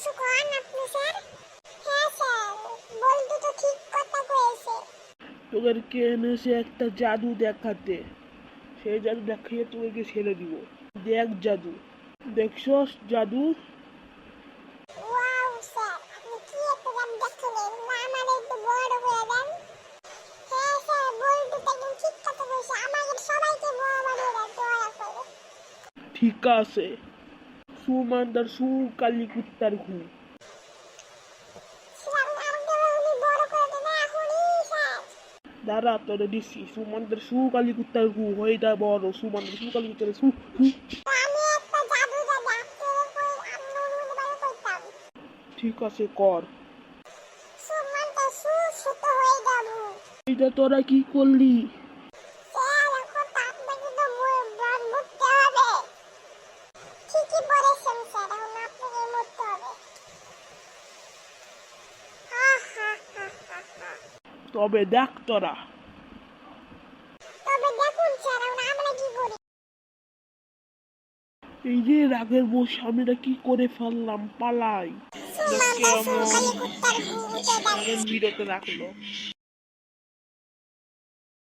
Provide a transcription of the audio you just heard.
কিছু কোন আপনি স্যার? হ্যাঁ স্যার, বলতো তো ঠিক কথা কয়েছে। তোদেরকে এনেছে একটা জাদু দেখাতে, সেই জাদু দেখিয়ে তোদেরকে ছেড়ে দিব। দেখ জাদু, দেখছস জাদু? ওয়াও স্যার, আপনি কি একটা গান দেখালেন, না আমার একটু বড় করে দেন। হ্যাঁ স্যার, বলতো তো একদম ঠিক কথা কয়েছে, আমাদের সবাইকে বড় বানিয়ে দেন দয়া করে। ঠিক আছে, সুমান্দার সু কালী কুত্তার ঘু। স্যার আমাকে উনি বড় করে দেন এখনই স্যার। দাঁড়া তোরে দিচ্ছি, সুমান্দার সু কালী কুত্তার ঘু হয়ে যা বড়, সুমান্দার সু কালী কুত্তার সু হু। আমি একটা জাদু দাদা আপনাদের কই আমরা বড় করতাম। ঠিক আছে কর। সুমন তো ছোট হয়ে যাব। এইটা তোরা কি করলি? স্যার এখন তো আপনাকে তো ব্লাড মুছতে হবে। ঠিকই বলেছেন স্যার, এখন আপনাকে মুছতে হবে। হা হা হা হা হা। তবে দেখ তোরা। তবে দেখুন স্যার, এখন আমরা কি করি? এই যে রাগের বউ স্বামীরা কি করে ফেললাম, পালাই। সুমন তো কেমন সুকালি কুত্তার ঘুম উঠে বিরত রাখলো।